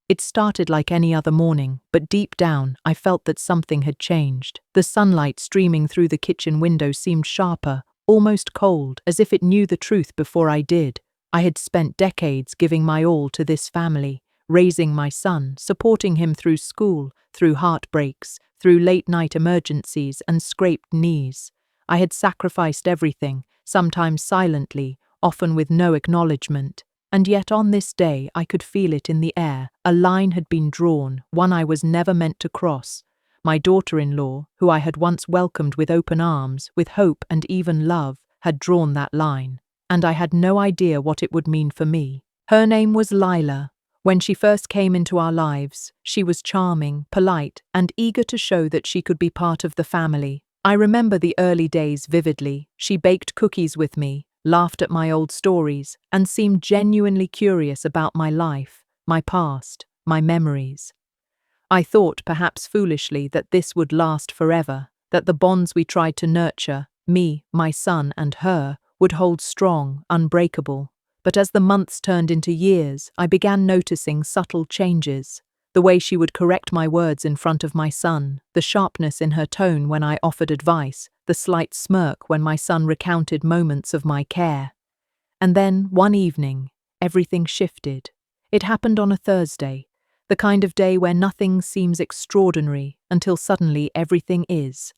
It started like any other morning, but deep down, I felt that something had changed. The sunlight streaming through the kitchen window seemed sharper, almost cold, as if it knew the truth before I did. I had spent decades giving my all to this family, raising my son, supporting him through school, through heartbreaks, through late-night emergencies and scraped knees. I had sacrificed everything, sometimes silently, often with no acknowledgement. And yet on this day I could feel it in the air. A line had been drawn, one I was never meant to cross. My daughter-in-law, who I had once welcomed with open arms, with hope and even love, had drawn that line. And I had no idea what it would mean for me. Her name was Lila. When she first came into our lives, she was charming, polite, and eager to show that she could be part of the family. I remember the early days vividly. She baked cookies with me, laughed at my old stories, and seemed genuinely curious about my life, my past, my memories. I thought, perhaps foolishly, that this would last forever, that the bonds we tried to nurture, me, my son, and her, would hold strong, unbreakable. But as the months turned into years, I began noticing subtle changes. The way she would correct my words in front of my son, the sharpness in her tone when I offered advice, the slight smirk when my son recounted moments of my care. And then, one evening, everything shifted. It happened on a Thursday, the kind of day where nothing seems extraordinary until suddenly everything is.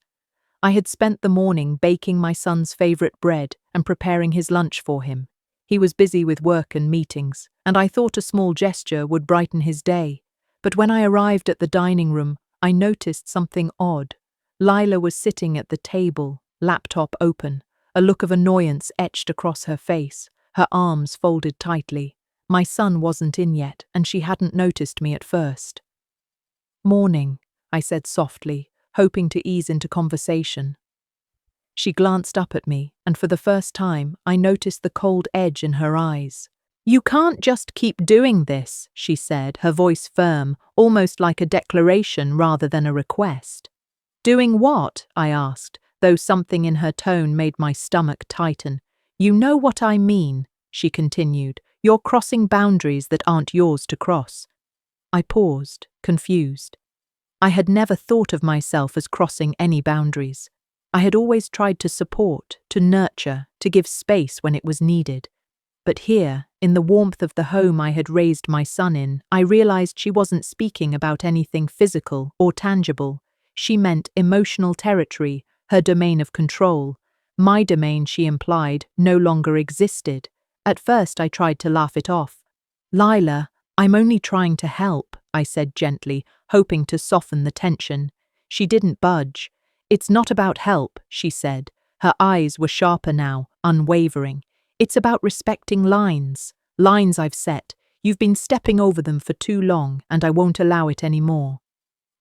I had spent the morning baking my son's favorite bread and preparing his lunch for him. He was busy with work and meetings, and I thought a small gesture would brighten his day. But when I arrived at the dining room, I noticed something odd. Lila was sitting at the table, laptop open, a look of annoyance etched across her face, her arms folded tightly. My son wasn't in yet, and she hadn't noticed me at first. "Morning," I said softly, hoping to ease into conversation. She glanced up at me, and for the first time, I noticed the cold edge in her eyes. "You can't just keep doing this," she said, her voice firm, almost like a declaration rather than a request. "Doing what?" I asked, though something in her tone made my stomach tighten. "You know what I mean," she continued. "You're crossing boundaries that aren't yours to cross." I paused, confused. I had never thought of myself as crossing any boundaries. I had always tried to support, to nurture, to give space when it was needed. But here, in the warmth of the home I had raised my son in, I realized she wasn't speaking about anything physical or tangible. She meant emotional territory, her domain of control. My domain, she implied, no longer existed. At first I tried to laugh it off. "Lila, I'm only trying to help," I said gently, hoping to soften the tension. She didn't budge. "It's not about help," she said. Her eyes were sharper now, unwavering. "It's about respecting lines I've set. You've been stepping over them for too long, and I won't allow it anymore."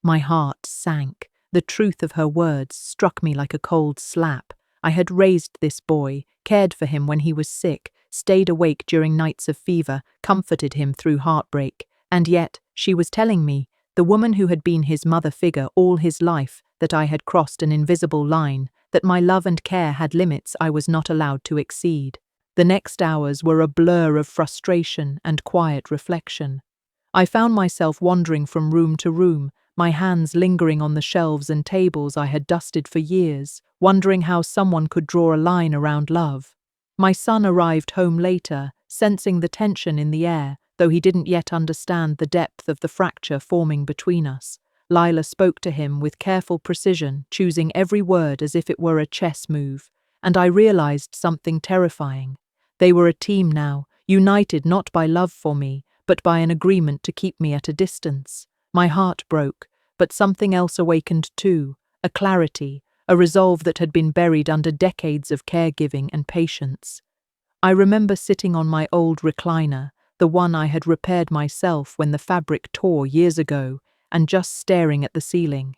My heart sank. The truth of her words struck me like a cold slap. I had raised this boy, cared for him when he was sick, stayed awake during nights of fever, comforted him through heartbreak. And yet, she was telling me, the woman who had been his mother figure all his life, that I had crossed an invisible line, that my love and care had limits I was not allowed to exceed. The next hours were a blur of frustration and quiet reflection. I found myself wandering from room to room, my hands lingering on the shelves and tables I had dusted for years, wondering how someone could draw a line around love. My son arrived home later, sensing the tension in the air, though he didn't yet understand the depth of the fracture forming between us. Lila spoke to him with careful precision, choosing every word as if it were a chess move, and I realized something terrifying. They were a team now, united not by love for me, but by an agreement to keep me at a distance. My heart broke, but something else awakened too, a clarity, a resolve that had been buried under decades of caregiving and patience. I remember sitting on my old recliner, the one I had repaired myself when the fabric tore years ago, and just staring at the ceiling.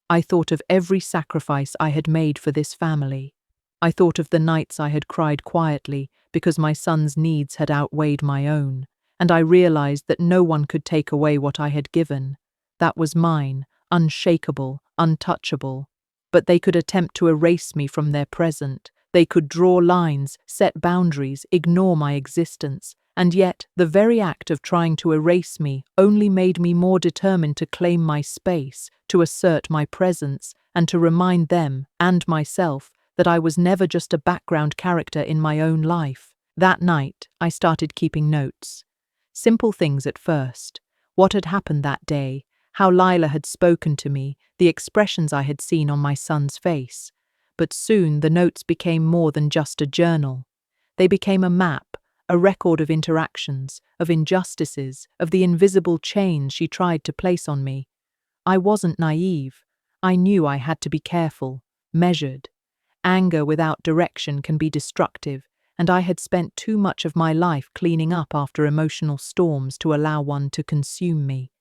I thought of every sacrifice I had made for this family. I thought of the nights I had cried quietly because my son's needs had outweighed my own, and I realized that no one could take away what I had given. That was mine, unshakable, untouchable. But they could attempt to erase me from their present. They could draw lines, set boundaries, ignore my existence, And yet, the very act of trying to erase me only made me more determined to claim my space, to assert my presence, and to remind them, and myself, that I was never just a background character in my own life. That night, I started keeping notes. Simple things at first. What had happened that day, how Lila had spoken to me, the expressions I had seen on my son's face. But soon the notes became more than just a journal. They became a map, a record of interactions, of injustices, of the invisible chains she tried to place on me. I wasn't naive. I knew I had to be careful, measured. Anger without direction can be destructive, and I had spent too much of my life cleaning up after emotional storms to allow one to consume me.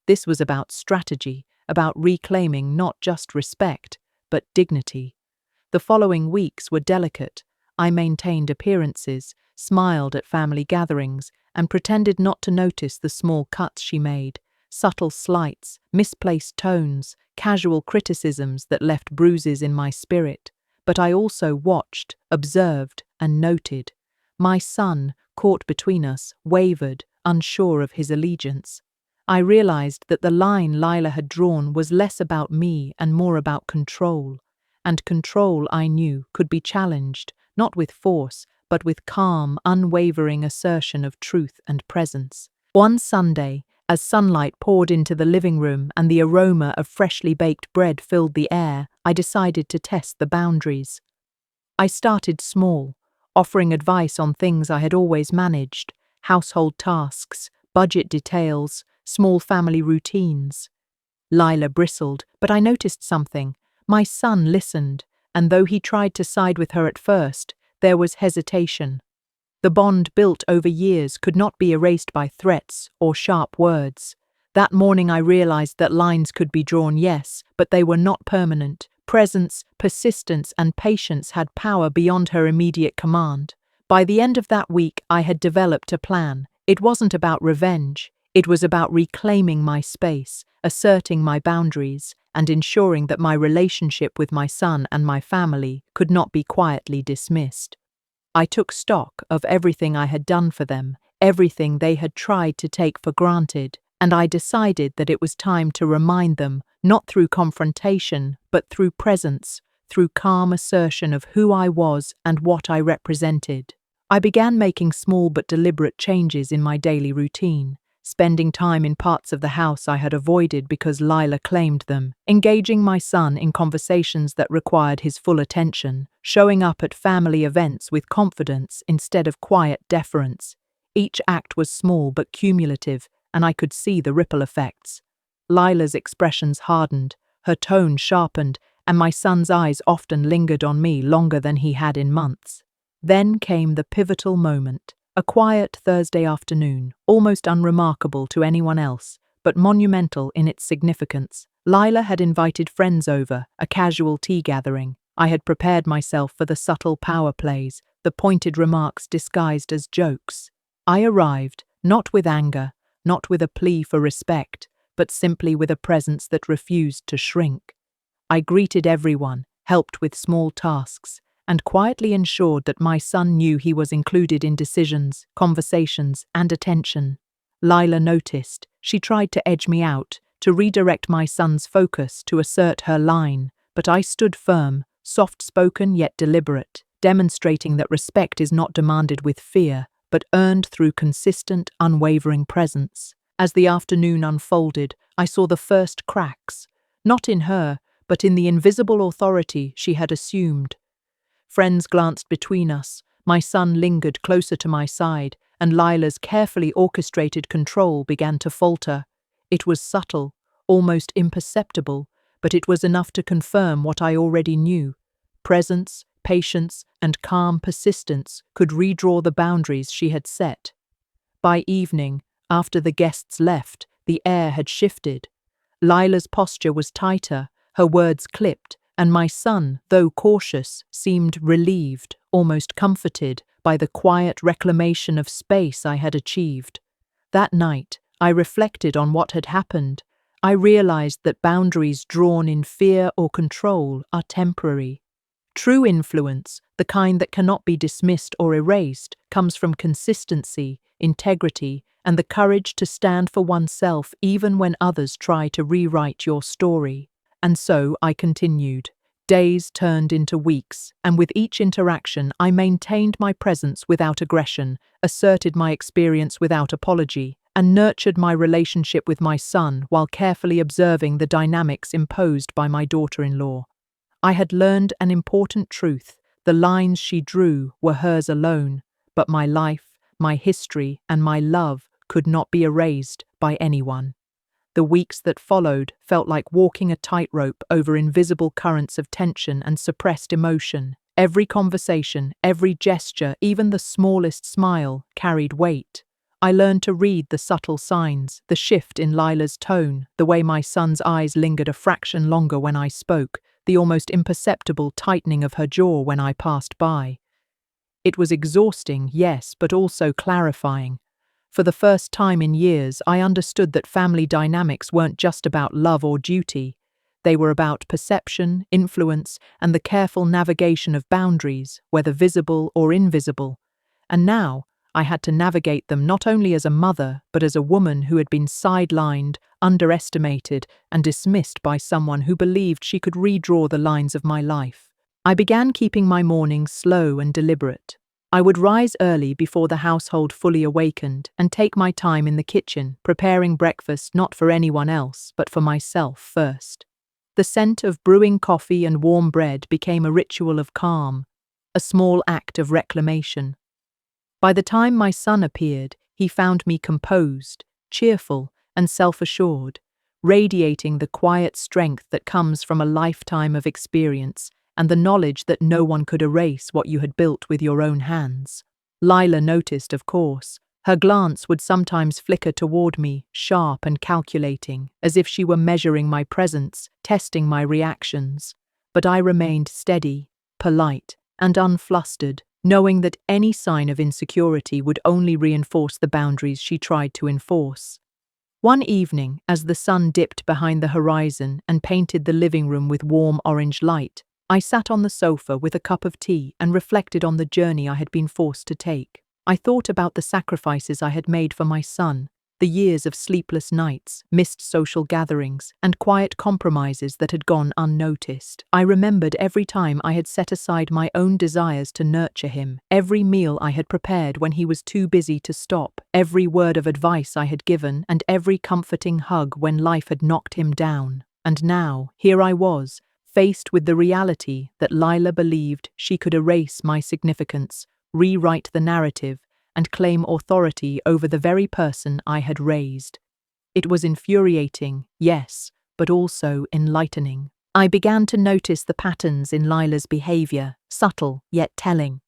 This was about strategy, about reclaiming not just respect, but dignity. The following weeks were delicate. I maintained appearances, smiled at family gatherings, and pretended not to notice the small cuts she made, subtle slights, misplaced tones, casual criticisms that left bruises in my spirit. But I also watched, observed, and noted. My son, caught between us, wavered, unsure of his allegiance. I realized that the line Lila had drawn was less about me and more about control. And control, I knew, could be challenged, not with force, but with calm, unwavering assertion of truth and presence. One Sunday, as sunlight poured into the living room and the aroma of freshly baked bread filled the air, I decided to test the boundaries. I started small, offering advice on things I had always managed: household tasks, budget details, small family routines. Lila bristled, but I noticed something. My son listened, and though he tried to side with her at first, there was hesitation. The bond built over years could not be erased by threats or sharp words. That morning I realized that lines could be drawn, yes, but they were not permanent. Presence, persistence, and patience had power beyond her immediate command. By the end of that week, I had developed a plan. It wasn't about revenge. It was about reclaiming my space, asserting my boundaries, and ensuring that my relationship with my son and my family could not be quietly dismissed. I took stock of everything I had done for them, everything they had tried to take for granted, and I decided that it was time to remind them, not through confrontation, but through presence, through calm assertion of who I was and what I represented. I began making small but deliberate changes in my daily routine, spending time in parts of the house I had avoided because Lila claimed them, engaging my son in conversations that required his full attention, showing up at family events with confidence instead of quiet deference. Each act was small but cumulative, and I could see the ripple effects. Lila's expressions hardened, her tone sharpened, and my son's eyes often lingered on me longer than he had in months. Then came the pivotal moment. A quiet Thursday afternoon, almost unremarkable to anyone else, but monumental in its significance. Lila had invited friends over, a casual tea gathering. I had prepared myself for the subtle power plays, the pointed remarks disguised as jokes. I arrived, not with anger, not with a plea for respect, but simply with a presence that refused to shrink. I greeted everyone, helped with small tasks, and quietly ensured that my son knew he was included in decisions, conversations, and attention. Lila noticed. She tried to edge me out, to redirect my son's focus, to assert her line, but I stood firm, soft-spoken yet deliberate, demonstrating that respect is not demanded with fear, but earned through consistent, unwavering presence. As the afternoon unfolded, I saw the first cracks, not in her, but in the invisible authority she had assumed. Friends glanced between us, my son lingered closer to my side, and Lila's carefully orchestrated control began to falter. It was subtle, almost imperceptible, but it was enough to confirm what I already knew. Presence, patience, and calm persistence could redraw the boundaries she had set. By evening, after the guests left, the air had shifted. Lila's posture was tighter, her words clipped, and my son, though cautious, seemed relieved, almost comforted, by the quiet reclamation of space I had achieved. That night, I reflected on what had happened. I realized that boundaries drawn in fear or control are temporary. True influence, the kind that cannot be dismissed or erased, comes from consistency, integrity, and the courage to stand for oneself even when others try to rewrite your story. And so I continued. Days turned into weeks, and with each interaction I maintained my presence without aggression, asserted my experience without apology, and nurtured my relationship with my son while carefully observing the dynamics imposed by my daughter-in-law. I had learned an important truth. The lines she drew were hers alone, but my life, my history, and my love could not be erased by anyone. The weeks that followed felt like walking a tightrope over invisible currents of tension and suppressed emotion. Every conversation, every gesture, even the smallest smile, carried weight. I learned to read the subtle signs, the shift in Lila's tone, the way my son's eyes lingered a fraction longer when I spoke, the almost imperceptible tightening of her jaw when I passed by. It was exhausting, yes, but also clarifying. For the first time in years, I understood that family dynamics weren't just about love or duty. They were about perception, influence, and the careful navigation of boundaries, whether visible or invisible. And now, I had to navigate them not only as a mother, but as a woman who had been sidelined, underestimated, and dismissed by someone who believed she could redraw the lines of my life. I began keeping my mornings slow and deliberate. I would rise early before the household fully awakened and take my time in the kitchen, preparing breakfast not for anyone else, but for myself first. The scent of brewing coffee and warm bread became a ritual of calm, a small act of reclamation. By the time my son appeared, he found me composed, cheerful, and self-assured, radiating the quiet strength that comes from a lifetime of experience and the knowledge that no one could erase what you had built with your own hands. Lila noticed, of course. Her glance would sometimes flicker toward me, sharp and calculating, as if she were measuring my presence, testing my reactions. But I remained steady, polite, and unflustered, knowing that any sign of insecurity would only reinforce the boundaries she tried to enforce. One evening, as the sun dipped behind the horizon and painted the living room with warm orange light, I sat on the sofa with a cup of tea and reflected on the journey I had been forced to take. I thought about the sacrifices I had made for my son, the years of sleepless nights, missed social gatherings, and quiet compromises that had gone unnoticed. I remembered every time I had set aside my own desires to nurture him, every meal I had prepared when he was too busy to stop, every word of advice I had given, and every comforting hug when life had knocked him down. And now, here I was, faced with the reality that Lila believed she could erase my significance, rewrite the narrative, and claim authority over the very person I had raised. It was infuriating, yes, but also enlightening. I began to notice the patterns in Lila's behavior, subtle yet telling.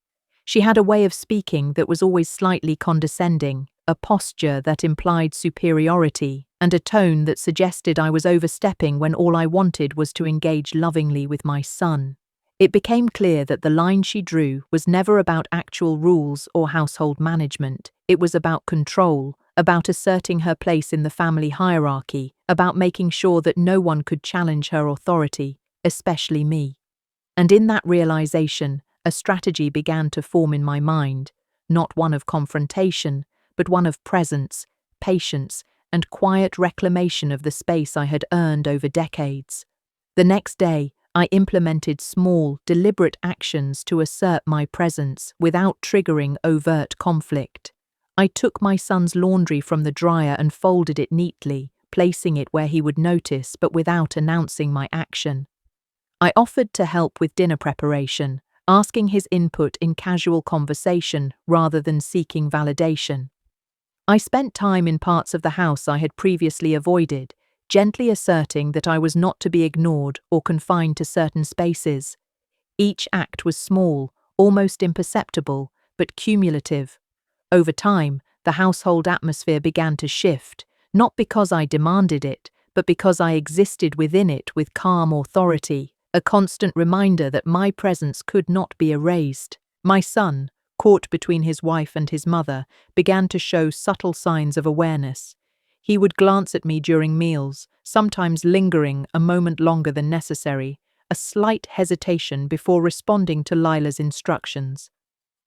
She had a way of speaking that was always slightly condescending, a posture that implied superiority, and a tone that suggested I was overstepping when all I wanted was to engage lovingly with my son. It became clear that the line she drew was never about actual rules or household management. It was about control, about asserting her place in the family hierarchy, about making sure that no one could challenge her authority, especially me. And in that realization, a strategy began to form in my mind, not one of confrontation, but one of presence, patience, and quiet reclamation of the space I had earned over decades. The next day, I implemented small, deliberate actions to assert my presence without triggering overt conflict. I took my son's laundry from the dryer and folded it neatly, placing it where he would notice but without announcing my action. I offered to help with dinner preparation, asking his input in casual conversation rather than seeking validation. I spent time in parts of the house I had previously avoided, gently asserting that I was not to be ignored or confined to certain spaces. Each act was small, almost imperceptible, but cumulative. Over time, the household atmosphere began to shift, not because I demanded it, but because I existed within it with calm authority, a constant reminder that my presence could not be erased. My son, caught between his wife and his mother, began to show subtle signs of awareness. He would glance at me during meals, sometimes lingering a moment longer than necessary, a slight hesitation before responding to Lila's instructions.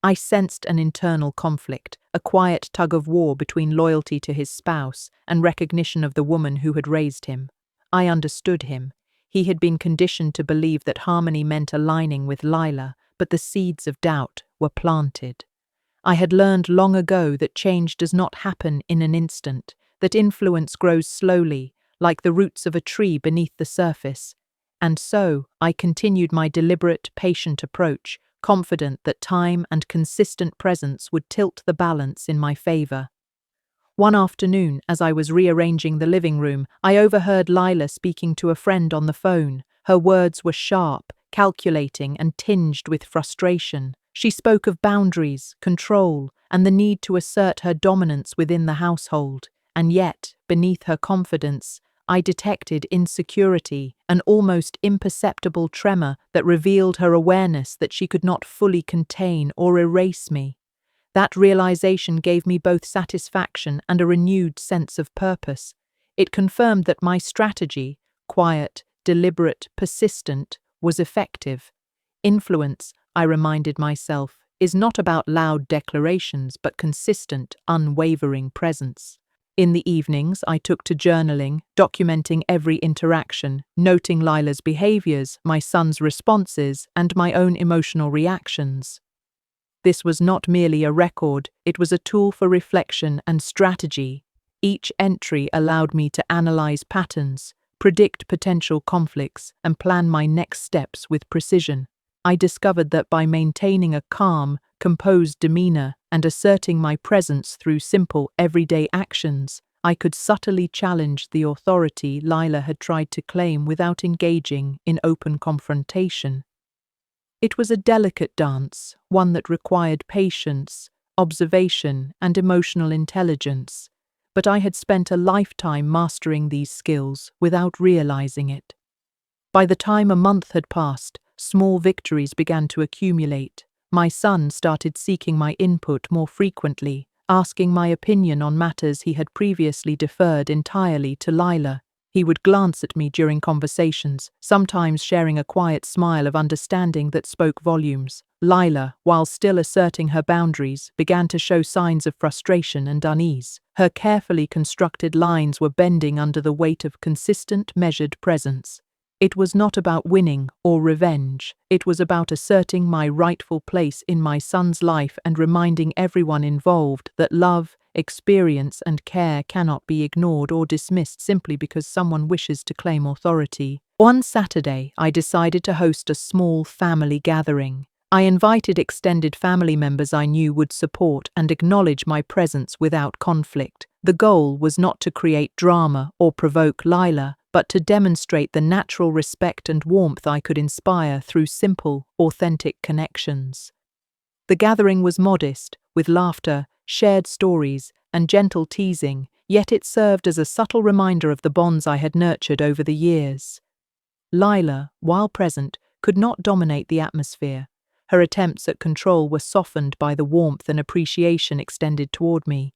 I sensed an internal conflict, a quiet tug of war between loyalty to his spouse and recognition of the woman who had raised him. I understood him. He had been conditioned to believe that harmony meant aligning with Lila, but the seeds of doubt were planted. I had learned long ago that change does not happen in an instant, that influence grows slowly, like the roots of a tree beneath the surface. And so, I continued my deliberate, patient approach, confident that time and consistent presence would tilt the balance in my favor. One afternoon, as I was rearranging the living room, I overheard Lila speaking to a friend on the phone. Her words were sharp, calculating, and tinged with frustration. She spoke of boundaries, control, and the need to assert her dominance within the household. And yet, beneath her confidence, I detected insecurity, an almost imperceptible tremor that revealed her awareness that she could not fully contain or erase me. That realization gave me both satisfaction and a renewed sense of purpose. It confirmed that my strategy, quiet, deliberate, persistent, was effective. Influence, I reminded myself, is not about loud declarations but consistent, unwavering presence. In the evenings, I took to journaling, documenting every interaction, noting Lila's behaviors, my son's responses, and my own emotional reactions. This was not merely a record, it was a tool for reflection and strategy. Each entry allowed me to analyze patterns, predict potential conflicts, and plan my next steps with precision. I discovered that by maintaining a calm, composed demeanor and asserting my presence through simple, everyday actions, I could subtly challenge the authority Lila had tried to claim without engaging in open confrontation. It was a delicate dance, one that required patience, observation, and emotional intelligence, but I had spent a lifetime mastering these skills without realizing it. By the time a month had passed, small victories began to accumulate. My son started seeking my input more frequently, asking my opinion on matters he had previously deferred entirely to Lila. He would glance at me during conversations, sometimes sharing a quiet smile of understanding that spoke volumes. Lila, while still asserting her boundaries, began to show signs of frustration and unease. Her carefully constructed lines were bending under the weight of consistent, measured presence. It was not about winning or revenge. It was about asserting my rightful place in my son's life and reminding everyone involved that love, experience, and care cannot be ignored or dismissed simply because someone wishes to claim authority. One Saturday, I decided to host a small family gathering. I invited extended family members I knew would support and acknowledge my presence without conflict. The goal was not to create drama or provoke Lila, but to demonstrate the natural respect and warmth I could inspire through simple, authentic connections. The gathering was modest, with laughter, shared stories, and gentle teasing, yet it served as a subtle reminder of the bonds I had nurtured over the years. Lila, while present, could not dominate the atmosphere. Her attempts at control were softened by the warmth and appreciation extended toward me.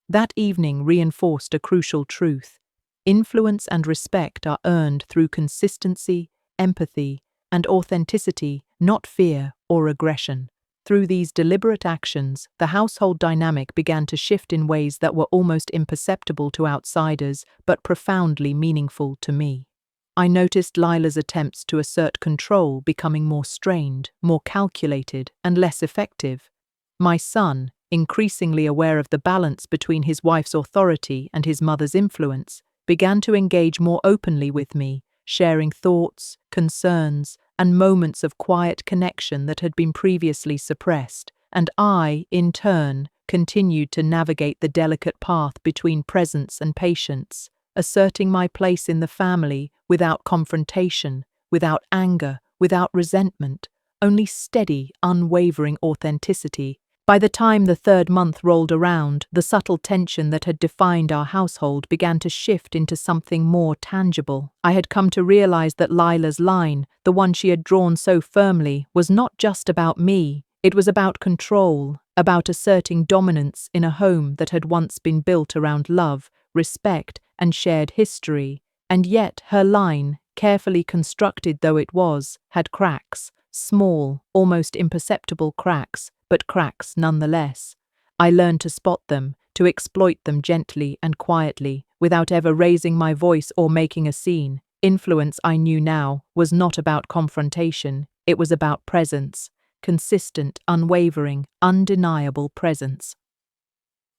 That evening reinforced a crucial truth. Influence and respect are earned through consistency, empathy, and authenticity, not fear or aggression. Through these deliberate actions, the household dynamic began to shift in ways that were almost imperceptible to outsiders, but profoundly meaningful to me. I noticed Lila's attempts to assert control becoming more strained, more calculated, and less effective. My son, increasingly aware of the balance between his wife's authority and his mother's influence, began to engage more openly with me, sharing thoughts, concerns, and moments of quiet connection that had been previously suppressed, and I, in turn, continued to navigate the delicate path between presence and patience, asserting my place in the family without confrontation, without anger, without resentment, only steady, unwavering authenticity. By the time the third month rolled around, the subtle tension that had defined our household began to shift into something more tangible. I had come to realize that Lila's line, the one she had drawn so firmly, was not just about me. It was about control, about asserting dominance in a home that had once been built around love, respect, and shared history. And yet her line, carefully constructed though it was, had cracks, small, almost imperceptible cracks, but cracks nonetheless. I learned to spot them, to exploit them gently and quietly, without ever raising my voice or making a scene. Influence, I knew now, was not about confrontation, it was about presence, consistent, unwavering, undeniable presence.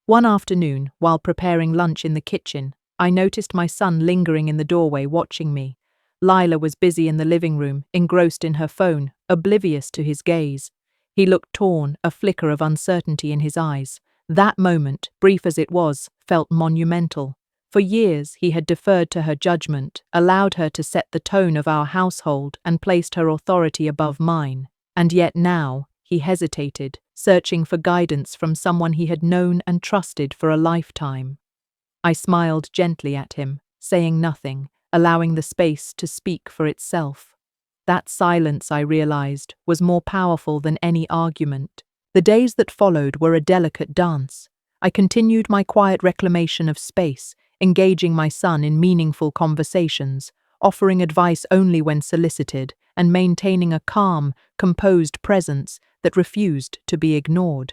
One afternoon, while preparing lunch in the kitchen, I noticed my son lingering in the doorway watching me. Lila was busy in the living room, engrossed in her phone, oblivious to his gaze. He looked torn, a flicker of uncertainty in his eyes. That moment, brief as it was, felt monumental. For years he had deferred to her judgment, allowed her to set the tone of our household and placed her authority above mine. And yet now, he hesitated, searching for guidance from someone he had known and trusted for a lifetime. I smiled gently at him, saying nothing, allowing the space to speak for itself. That silence, I realized, was more powerful than any argument. The days that followed were a delicate dance. I continued my quiet reclamation of space, engaging my son in meaningful conversations, offering advice only when solicited, and maintaining a calm, composed presence that refused to be ignored.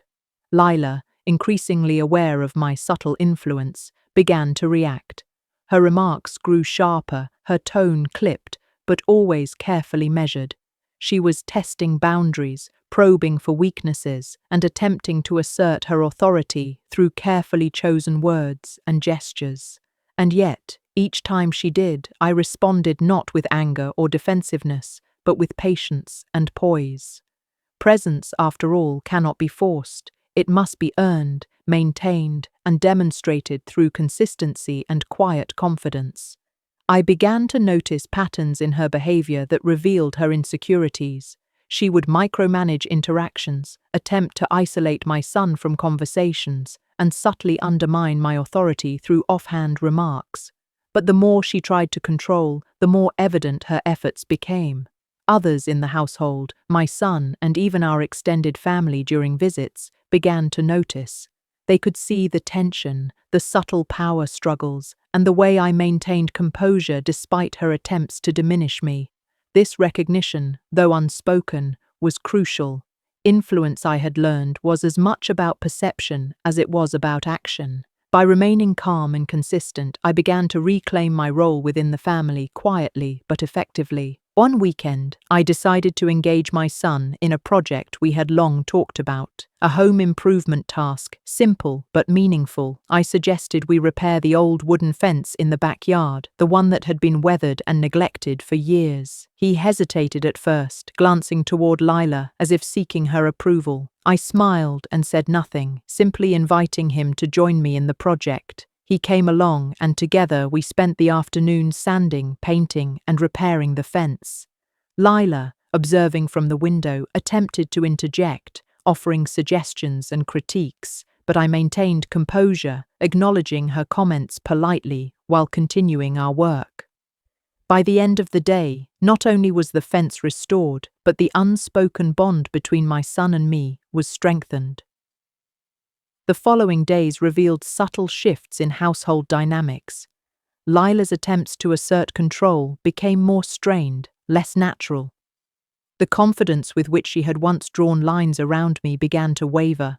Lila, increasingly aware of my subtle influence, began to react. Her remarks grew sharper, her tone clipped, but always carefully measured. She was testing boundaries, probing for weaknesses, and attempting to assert her authority through carefully chosen words and gestures. And yet, each time she did, I responded not with anger or defensiveness, but with patience and poise. Presence, after all, cannot be forced. It must be earned, maintained, and demonstrated through consistency and quiet confidence. I began to notice patterns in her behavior that revealed her insecurities. She would micromanage interactions, attempt to isolate my son from conversations, and subtly undermine my authority through offhand remarks. But the more she tried to control, the more evident her efforts became. Others in the household, my son and even our extended family during visits, began to notice. They could see the tension, the subtle power struggles, and the way I maintained composure despite her attempts to diminish me. This recognition, though unspoken, was crucial. Influence, I had learned, was as much about perception as it was about action. By remaining calm and consistent, I began to reclaim my role within the family quietly but effectively. One weekend, I decided to engage my son in a project we had long talked about, a home improvement task, simple but meaningful. I suggested we repair the old wooden fence in the backyard, the one that had been weathered and neglected for years. He hesitated at first, glancing toward Lila as if seeking her approval. I smiled and said nothing, simply inviting him to join me in the project. He came along, and together we spent the afternoon sanding, painting, and repairing the fence. Lila, observing from the window, attempted to interject, offering suggestions and critiques, but I maintained composure, acknowledging her comments politely while continuing our work. By the end of the day, not only was the fence restored, but the unspoken bond between my son and me was strengthened. The following days revealed subtle shifts in household dynamics. Lila's attempts to assert control became more strained, less natural. The confidence with which she had once drawn lines around me began to waver.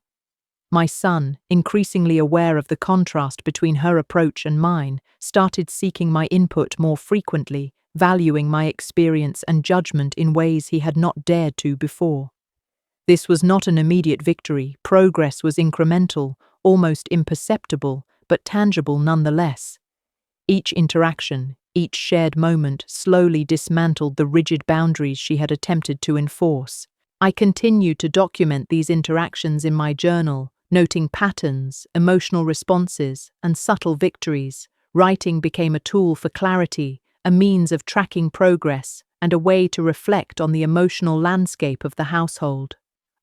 My son, increasingly aware of the contrast between her approach and mine, started seeking my input more frequently, valuing my experience and judgment in ways he had not dared to before. This was not an immediate victory. Progress was incremental, almost imperceptible, but tangible nonetheless. Each interaction, each shared moment slowly dismantled the rigid boundaries she had attempted to enforce. I continued to document these interactions in my journal, noting patterns, emotional responses, and subtle victories. Writing became a tool for clarity, a means of tracking progress, and a way to reflect on the emotional landscape of the household.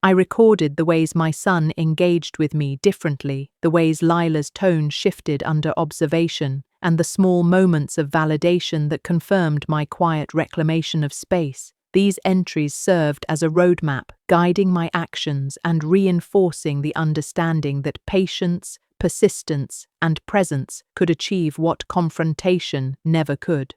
I recorded the ways my son engaged with me differently, the ways Lila's tone shifted under observation, and the small moments of validation that confirmed my quiet reclamation of space. These entries served as a roadmap, guiding my actions and reinforcing the understanding that patience, persistence, and presence could achieve what confrontation never could.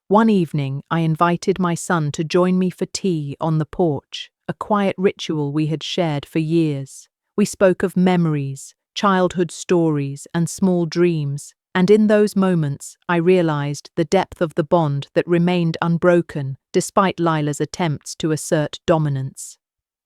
One evening, I invited my son to join me for tea on the porch, a quiet ritual we had shared for years. We spoke of memories, childhood stories, and small dreams, and in those moments, I realized the depth of the bond that remained unbroken despite Lila's attempts to assert dominance.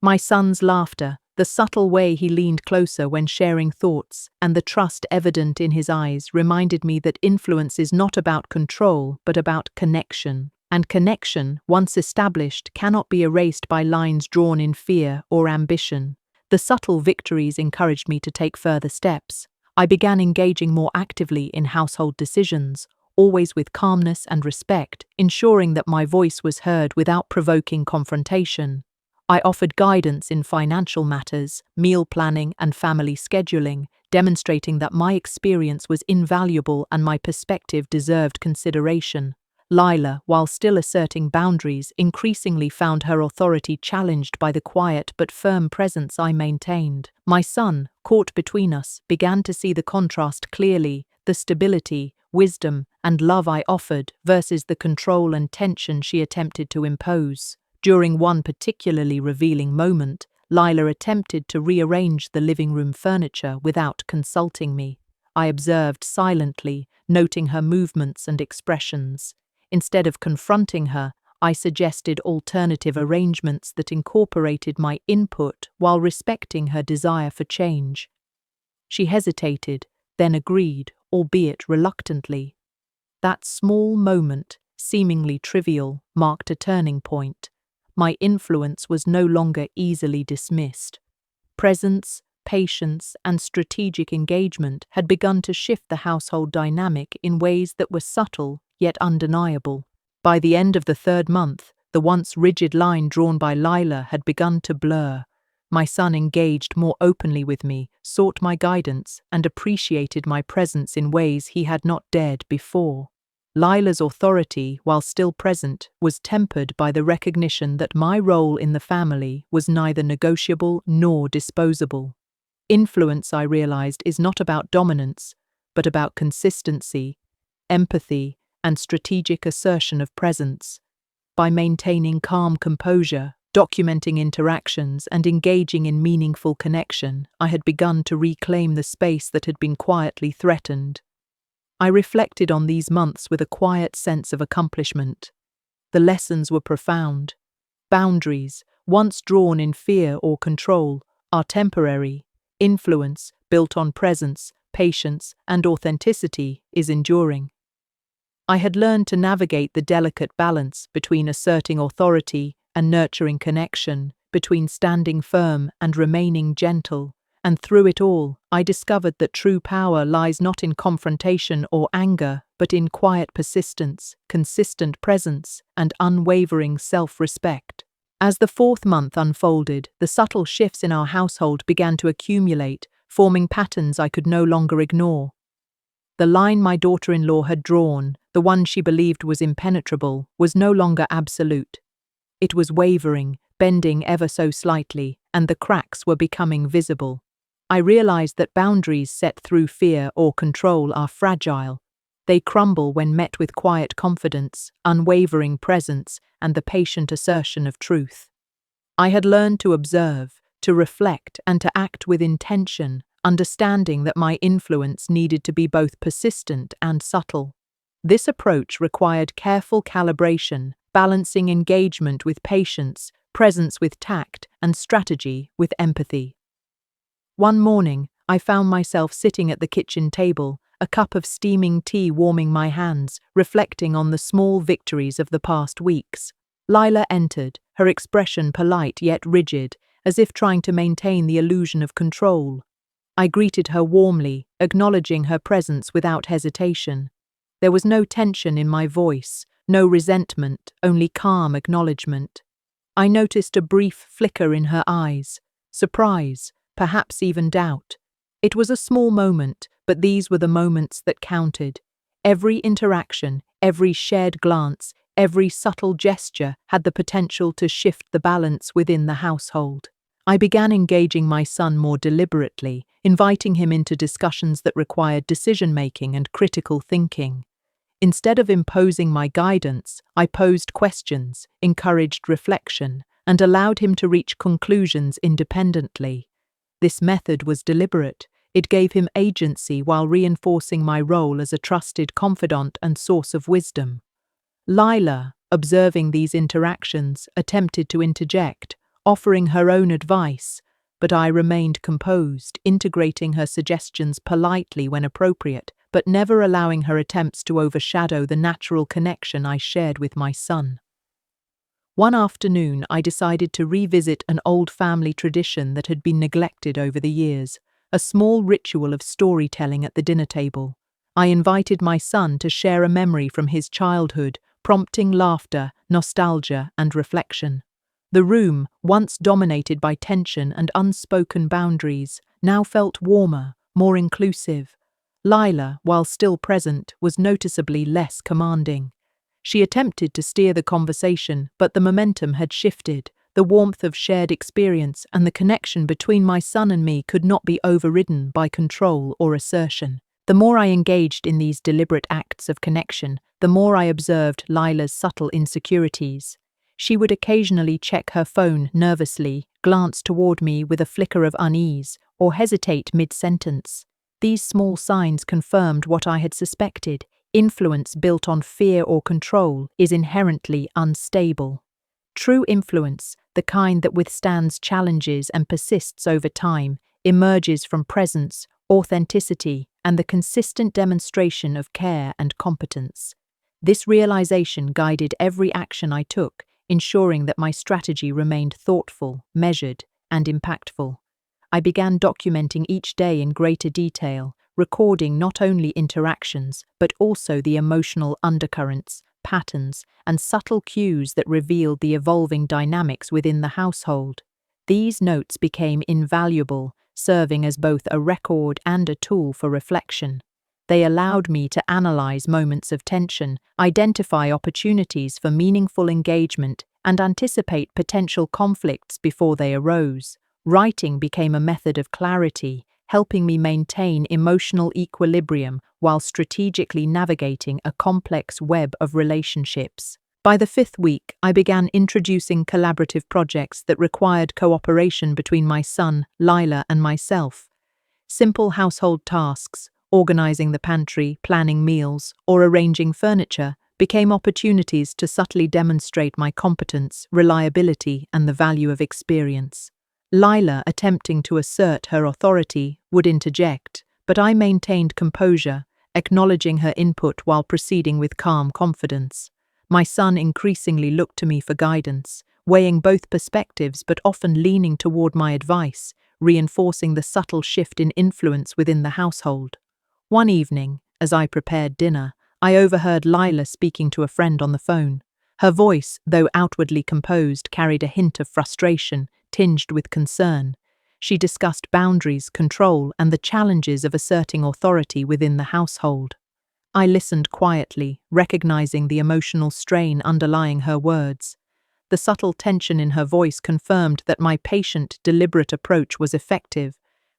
My son's laughter, the subtle way he leaned closer when sharing thoughts, and the trust evident in his eyes reminded me that influence is not about control, but about connection. And connection, once established, cannot be erased by lines drawn in fear or ambition. The subtle victories encouraged me to take further steps. I began engaging more actively in household decisions, always with calmness and respect, ensuring that my voice was heard without provoking confrontation. I offered guidance in financial matters, meal planning, and family scheduling, demonstrating that my experience was invaluable and my perspective deserved consideration. Lila, while still asserting boundaries, increasingly found her authority challenged by the quiet but firm presence I maintained. My son, caught between us, began to see the contrast clearly, the stability, wisdom, and love I offered versus the control and tension she attempted to impose. During one particularly revealing moment, Lila attempted to rearrange the living room furniture without consulting me. I observed silently, noting her movements and expressions. Instead of confronting her, I suggested alternative arrangements that incorporated my input while respecting her desire for change. She hesitated, then agreed, albeit reluctantly. That small moment, seemingly trivial, marked a turning point. My influence was no longer easily dismissed. Presence, patience, and strategic engagement had begun to shift the household dynamic in ways that were subtle yet undeniable. By the end of the third month, the once rigid line drawn by Lila had begun to blur. My son engaged more openly with me, sought my guidance, and appreciated my presence in ways he had not dared before. Lila's authority, while still present, was tempered by the recognition that my role in the family was neither negotiable nor disposable. Influence, I realized, is not about dominance, but about consistency, empathy, and strategic assertion of presence. By maintaining calm composure, documenting interactions, and engaging in meaningful connection, I had begun to reclaim the space that had been quietly threatened. I reflected on these months with a quiet sense of accomplishment. The lessons were profound. Boundaries, once drawn in fear or control, are temporary. Influence, built on presence, patience, and authenticity, is enduring. I had learned to navigate the delicate balance between asserting authority and nurturing connection, between standing firm and remaining gentle. And through it all, I discovered that true power lies not in confrontation or anger, but in quiet persistence, consistent presence, and unwavering self-respect. As the fourth month unfolded, the subtle shifts in our household began to accumulate, forming patterns I could no longer ignore. The line my daughter-in-law had drawn, the one she believed was impenetrable, was no longer absolute. It was wavering, bending ever so slightly, and the cracks were becoming visible. I realized that boundaries set through fear or control are fragile. They crumble when met with quiet confidence, unwavering presence, and the patient assertion of truth. I had learned to observe, to reflect, and to act with intention, understanding that my influence needed to be both persistent and subtle. This approach required careful calibration, balancing engagement with patience, presence with tact, and strategy with empathy. One morning, I found myself sitting at the kitchen table, a cup of steaming tea warming my hands, reflecting on the small victories of the past weeks. Lila entered, her expression polite yet rigid, as if trying to maintain the illusion of control. I greeted her warmly, acknowledging her presence without hesitation. There was no tension in my voice, no resentment, only calm acknowledgement. I noticed a brief flicker in her eyes, surprise, perhaps even doubt. It was a small moment, but these were the moments that counted. Every interaction, every shared glance, every subtle gesture had the potential to shift the balance within the household. I began engaging my son more deliberately, inviting him into discussions that required decision-making and critical thinking. Instead of imposing my guidance, I posed questions, encouraged reflection, and allowed him to reach conclusions independently. This method was deliberate. It gave him agency while reinforcing my role as a trusted confidant and source of wisdom. Lila, observing these interactions, attempted to interject, offering her own advice, but I remained composed, integrating her suggestions politely when appropriate, but never allowing her attempts to overshadow the natural connection I shared with my son. One afternoon, I decided to revisit an old family tradition that had been neglected over the years, a small ritual of storytelling at the dinner table. I invited my son to share a memory from his childhood, prompting laughter, nostalgia, and reflection. The room, once dominated by tension and unspoken boundaries, now felt warmer, more inclusive. Lila, while still present, was noticeably less commanding. She attempted to steer the conversation, but the momentum had shifted. The warmth of shared experience and the connection between my son and me could not be overridden by control or assertion. The more I engaged in these deliberate acts of connection, the more I observed Lila's subtle insecurities. She would occasionally check her phone nervously, glance toward me with a flicker of unease, or hesitate mid-sentence. These small signs confirmed what I had suspected. Influence built on fear or control is inherently unstable. True influence, the kind that withstands challenges and persists over time, emerges from presence, authenticity, and the consistent demonstration of care and competence. This realization guided every action I took, ensuring that my strategy remained thoughtful, measured, and impactful. I began documenting each day in greater detail, recording not only interactions, but also the emotional undercurrents, patterns, and subtle cues that revealed the evolving dynamics within the household. These notes became invaluable, serving as both a record and a tool for reflection. They allowed me to analyze moments of tension, identify opportunities for meaningful engagement, and anticipate potential conflicts before they arose. Writing became a method of clarity, helping me maintain emotional equilibrium while strategically navigating a complex web of relationships. By the fifth week, I began introducing collaborative projects that required cooperation between my son, Lila, and myself. Simple household tasks, organizing the pantry, planning meals, or arranging furniture, became opportunities to subtly demonstrate my competence, reliability, and the value of experience. Lila, attempting to assert her authority, would interject, but I maintained composure, acknowledging her input while proceeding with calm confidence. My son increasingly looked to me for guidance, weighing both perspectives but often leaning toward my advice, reinforcing the subtle shift in influence within the household. One evening, as I prepared dinner, I overheard Lila speaking to a friend on the phone. Her voice, though outwardly composed, carried a hint of frustration, tinged with concern. She discussed boundaries, control, and the challenges of asserting authority within the household. I listened quietly, recognizing the emotional strain underlying her words. The subtle tension in her voice confirmed that my patient, deliberate approach was effective.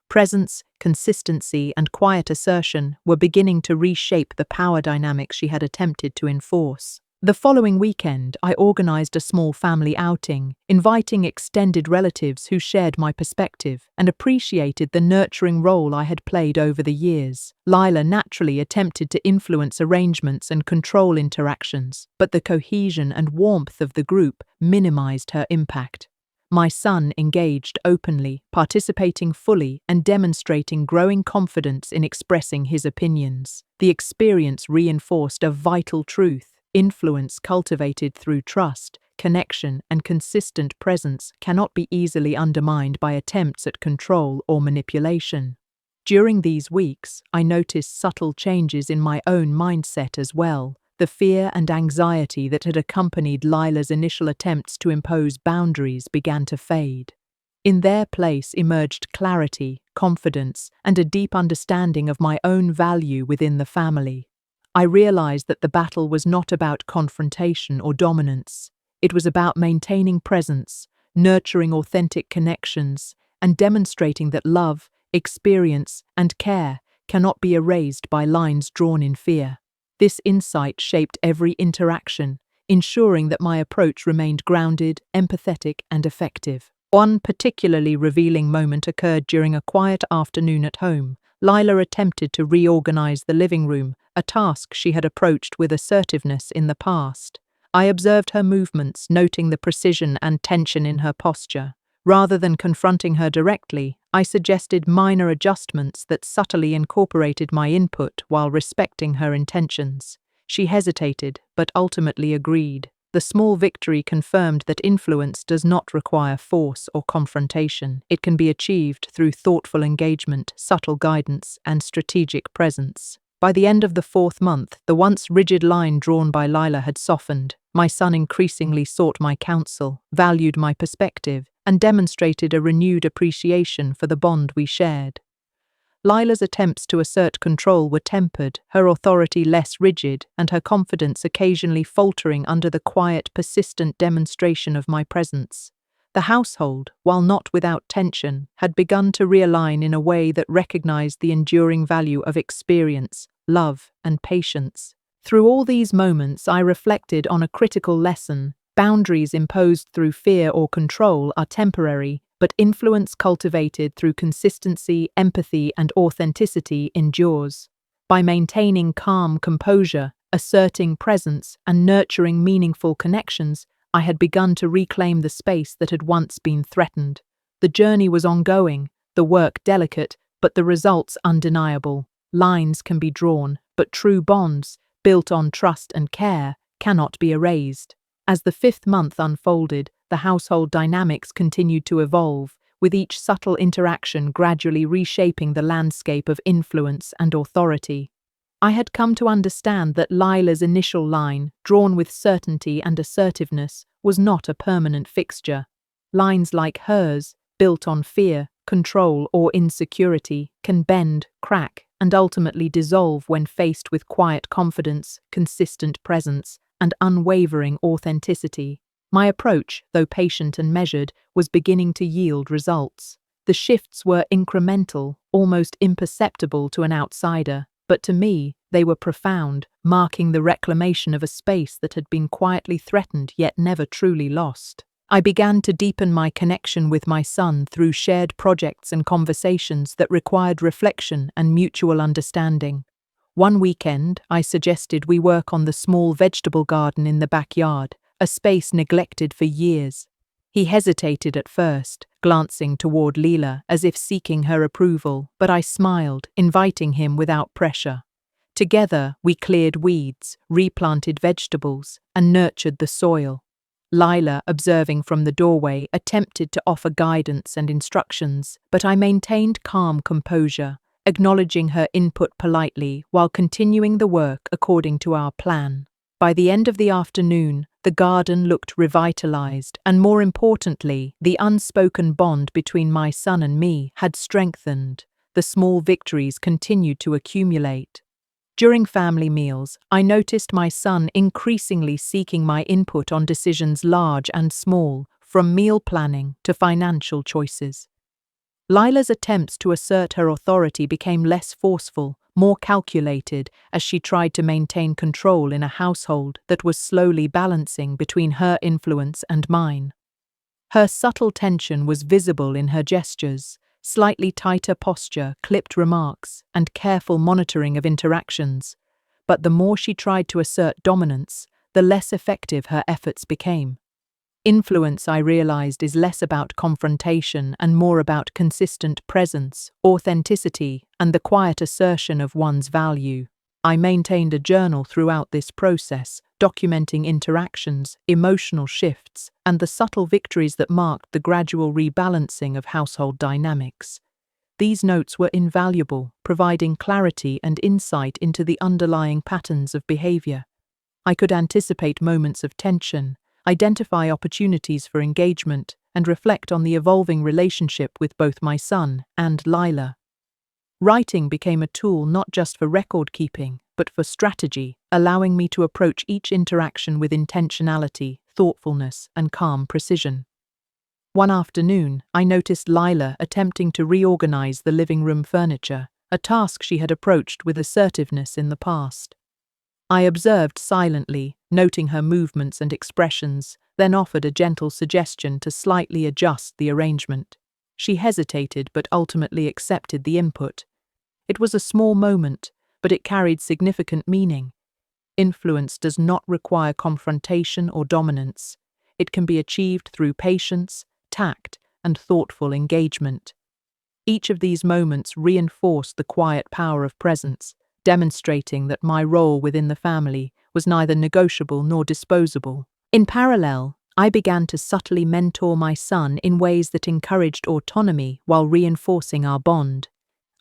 Presence, consistency, and quiet assertion were beginning to reshape the power dynamics she had attempted to enforce. The following weekend, I organized a small family outing, inviting extended relatives who shared my perspective and appreciated the nurturing role I had played over the years. Lila naturally attempted to influence arrangements and control interactions, but the cohesion and warmth of the group minimized her impact. My son engaged openly, participating fully and demonstrating growing confidence in expressing his opinions. The experience reinforced a vital truth. Influence cultivated through trust, connection, and consistent presence cannot be easily undermined by attempts at control or manipulation. During these weeks, I noticed subtle changes in my own mindset as well. The fear and anxiety that had accompanied Lila's initial attempts to impose boundaries began to fade. In their place emerged clarity, confidence, and a deep understanding of my own value within the family. I realized that the battle was not about confrontation or dominance. It was about maintaining presence, nurturing authentic connections, and demonstrating that love, experience, and care cannot be erased by lines drawn in fear. This insight shaped every interaction, ensuring that my approach remained grounded, empathetic, and effective. One particularly revealing moment occurred during a quiet afternoon at home. Lila attempted to reorganize the living room, a task she had approached with assertiveness in the past. I observed her movements, noting the precision and tension in her posture. Rather than confronting her directly, I suggested minor adjustments that subtly incorporated my input while respecting her intentions. She hesitated, but ultimately agreed. The small victory confirmed that influence does not require force or confrontation. It can be achieved through thoughtful engagement, subtle guidance, and strategic presence. By the end of the 4th month, the once rigid line drawn by Lila had softened. My son increasingly sought my counsel, valued my perspective, and demonstrated a renewed appreciation for the bond we shared. Lila's attempts to assert control were tempered, her authority less rigid, and her confidence occasionally faltering under the quiet, persistent demonstration of my presence. The household, while not without tension, had begun to realign in a way that recognized the enduring value of experience, love, and patience. Through all these moments, I reflected on a critical lesson. Boundaries imposed through fear or control are temporary, but influence cultivated through consistency, empathy, and authenticity endures. By maintaining calm composure, asserting presence, and nurturing meaningful connections, I had begun to reclaim the space that had once been threatened. The journey was ongoing, the work delicate, but the results undeniable. Lines can be drawn, but true bonds, built on trust and care, cannot be erased. As the 5th month unfolded, the household dynamics continued to evolve, with each subtle interaction gradually reshaping the landscape of influence and authority. I had come to understand that Lila's initial line, drawn with certainty and assertiveness, was not a permanent fixture. Lines like hers, built on fear, control, or insecurity, can bend, crack, and ultimately dissolve when faced with quiet confidence, consistent presence, and unwavering authenticity. My approach, though patient and measured, was beginning to yield results. The shifts were incremental, almost imperceptible to an outsider, but to me, they were profound, marking the reclamation of a space that had been quietly threatened yet never truly lost. I began to deepen my connection with my son through shared projects and conversations that required reflection and mutual understanding. One weekend, I suggested we work on the small vegetable garden in the backyard, a space neglected for years. He hesitated at first, glancing toward Lila as if seeking her approval, but I smiled, inviting him without pressure. Together, we cleared weeds, replanted vegetables, and nurtured the soil. Lila, observing from the doorway, attempted to offer guidance and instructions, but I maintained calm composure, acknowledging her input politely while continuing the work according to our plan. By the end of the afternoon, the garden looked revitalized, and more importantly, the unspoken bond between my son and me had strengthened. The small victories continued to accumulate. During family meals, I noticed my son increasingly seeking my input on decisions large and small, from meal planning to financial choices. Lila's attempts to assert her authority became less forceful, more calculated, as she tried to maintain control in a household that was slowly balancing between her influence and mine. Her subtle tension was visible in her gestures, slightly tighter posture, clipped remarks, and careful monitoring of interactions. But the more she tried to assert dominance, the less effective her efforts became. Influence, I realized, is less about confrontation and more about consistent presence, authenticity, and the quiet assertion of one's value. I maintained a journal throughout this process, documenting interactions, emotional shifts, and the subtle victories that marked the gradual rebalancing of household dynamics. These notes were invaluable, providing clarity and insight into the underlying patterns of behavior. I could anticipate moments of tension, identify opportunities for engagement, and reflect on the evolving relationship with both my son and Lila. Writing became a tool not just for record-keeping, but for strategy, allowing me to approach each interaction with intentionality, thoughtfulness, and calm precision. One afternoon, I noticed Lila attempting to reorganize the living room furniture, a task she had approached with assertiveness in the past. I observed silently, noting her movements and expressions, then offered a gentle suggestion to slightly adjust the arrangement. She hesitated but ultimately accepted the input. It was a small moment, but it carried significant meaning. Influence does not require confrontation or dominance. It can be achieved through patience, tact, and thoughtful engagement. Each of these moments reinforced the quiet power of presence, demonstrating that my role within the family was neither negotiable nor disposable. In parallel, I began to subtly mentor my son in ways that encouraged autonomy while reinforcing our bond.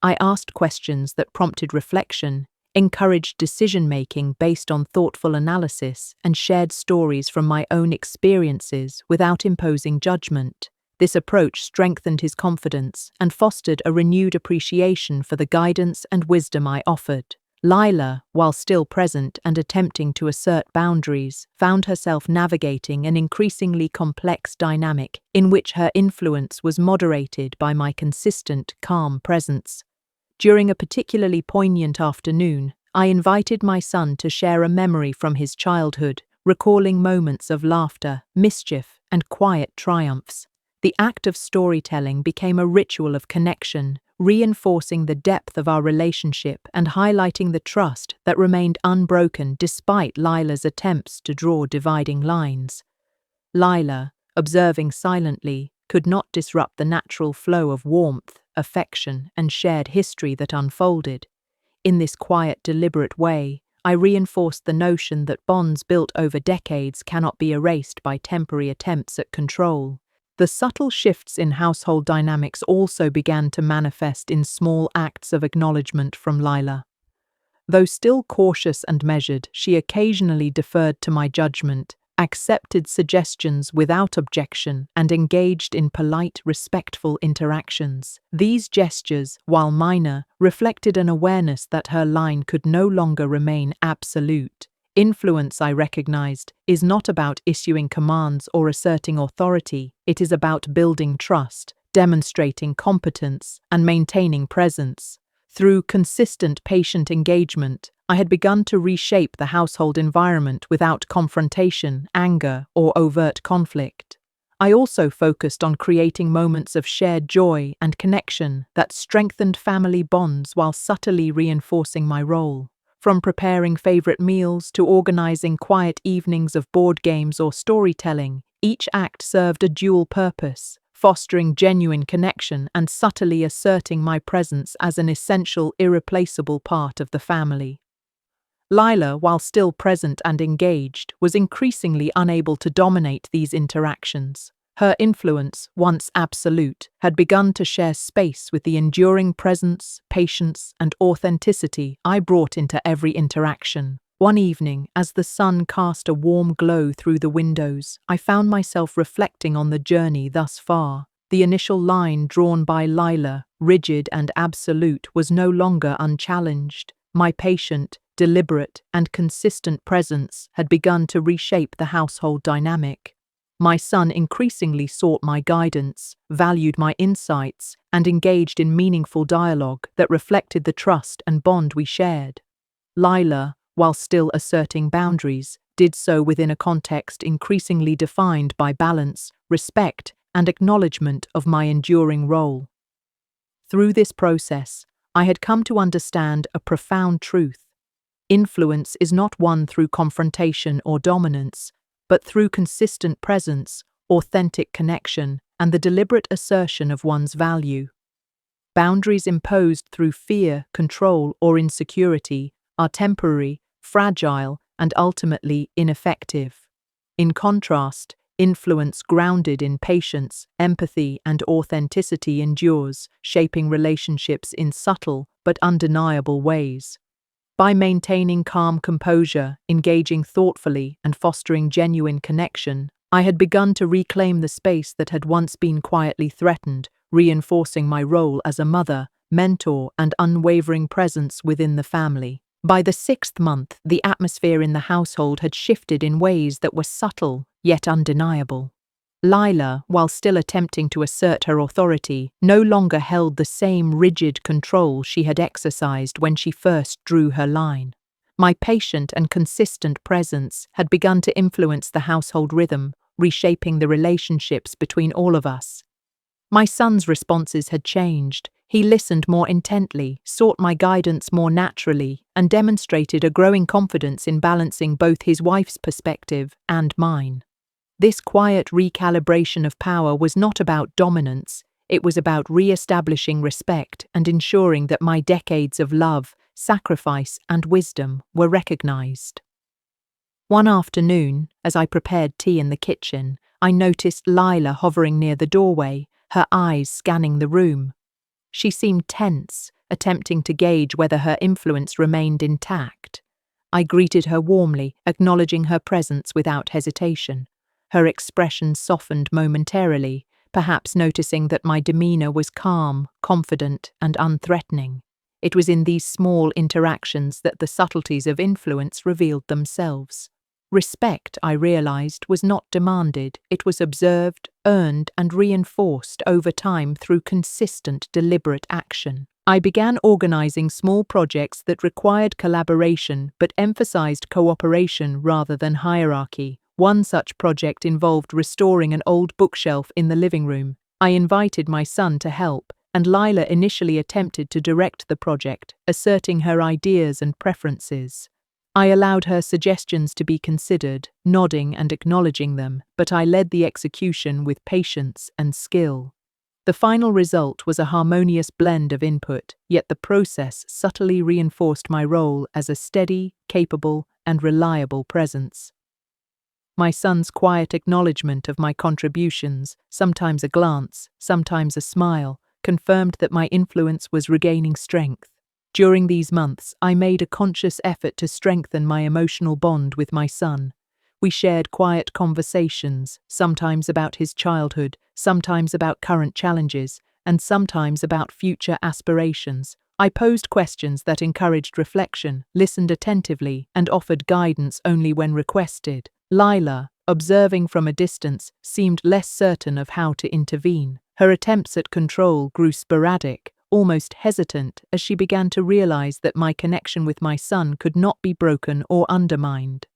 I asked questions that prompted reflection, encouraged decision-making based on thoughtful analysis, and shared stories from my own experiences without imposing judgment. This approach strengthened his confidence and fostered a renewed appreciation for the guidance and wisdom I offered. Lila, while still present and attempting to assert boundaries, found herself navigating an increasingly complex dynamic in which her influence was moderated by my consistent, calm presence. During a particularly poignant afternoon, I invited my son to share a memory from his childhood, recalling moments of laughter, mischief, and quiet triumphs. The act of storytelling became a ritual of connection, reinforcing the depth of our relationship and highlighting the trust that remained unbroken despite Lila's attempts to draw dividing lines. Lila, observing silently, could not disrupt the natural flow of warmth, affection, and shared history that unfolded. In this quiet, deliberate way, I reinforced the notion that bonds built over decades cannot be erased by temporary attempts at control. The subtle shifts in household dynamics also began to manifest in small acts of acknowledgement from Lila. Though still cautious and measured, she occasionally deferred to my judgment, accepted suggestions without objection, and engaged in polite, respectful interactions. These gestures, while minor, reflected an awareness that her line could no longer remain absolute. Influence, I recognized, is not about issuing commands or asserting authority. It is about building trust, demonstrating competence, and maintaining presence. Through consistent, patient engagement, I had begun to reshape the household environment without confrontation, anger, or overt conflict. I also focused on creating moments of shared joy and connection that strengthened family bonds while subtly reinforcing my role. From preparing favorite meals to organizing quiet evenings of board games or storytelling, each act served a dual purpose, fostering genuine connection and subtly asserting my presence as an essential, irreplaceable part of the family. Lila, while still present and engaged, was increasingly unable to dominate these interactions. Her influence, once absolute, had begun to share space with the enduring presence, patience, and authenticity I brought into every interaction. One evening, as the sun cast a warm glow through the windows, I found myself reflecting on the journey thus far. The initial line drawn by Lila, rigid and absolute, was no longer unchallenged. My patient, deliberate, and consistent presence had begun to reshape the household dynamic. My son increasingly sought my guidance, valued my insights, and engaged in meaningful dialogue that reflected the trust and bond we shared. Lila, while still asserting boundaries, did so within a context increasingly defined by balance, respect, and acknowledgement of my enduring role. Through this process, I had come to understand a profound truth. Influence is not won through confrontation or dominance, but through consistent presence, authentic connection, and the deliberate assertion of one's value. Boundaries imposed through fear, control, or insecurity are temporary, fragile, and ultimately ineffective. In contrast, influence grounded in patience, empathy, and authenticity endures, shaping relationships in subtle but undeniable ways. By maintaining calm composure, engaging thoughtfully, and fostering genuine connection, I had begun to reclaim the space that had once been quietly threatened, reinforcing my role as a mother, mentor, and unwavering presence within the family. By the 6th month, the atmosphere in the household had shifted in ways that were subtle, yet undeniable. Lila, while still attempting to assert her authority, no longer held the same rigid control she had exercised when she first drew her line. My patient and consistent presence had begun to influence the household rhythm, reshaping the relationships between all of us. My son's responses had changed. He listened more intently, sought my guidance more naturally, and demonstrated a growing confidence in balancing both his wife's perspective and mine. This quiet recalibration of power was not about dominance, it was about re-establishing respect and ensuring that my decades of love, sacrifice, and wisdom were recognized. One afternoon, as I prepared tea in the kitchen, I noticed Lila hovering near the doorway, her eyes scanning the room. She seemed tense, attempting to gauge whether her influence remained intact. I greeted her warmly, acknowledging her presence without hesitation. Her expression softened momentarily, perhaps noticing that my demeanor was calm, confident, and unthreatening. It was in these small interactions that the subtleties of influence revealed themselves. Respect, I realized, was not demanded, it was observed, earned, and reinforced over time through consistent, deliberate action. I began organizing small projects that required collaboration but emphasized cooperation rather than hierarchy. One such project involved restoring an old bookshelf in the living room. I invited my son to help, and Lila initially attempted to direct the project, asserting her ideas and preferences. I allowed her suggestions to be considered, nodding and acknowledging them, but I led the execution with patience and skill. The final result was a harmonious blend of input, yet the process subtly reinforced my role as a steady, capable, and reliable presence. My son's quiet acknowledgement of my contributions, sometimes a glance, sometimes a smile, confirmed that my influence was regaining strength. During these months, I made a conscious effort to strengthen my emotional bond with my son. We shared quiet conversations, sometimes about his childhood, sometimes about current challenges, and sometimes about future aspirations. I posed questions that encouraged reflection, listened attentively, and offered guidance only when requested. Lila, observing from a distance, seemed less certain of how to intervene. Her attempts at control grew sporadic, almost hesitant, as she began to realize that my connection with my son could not be broken or undermined.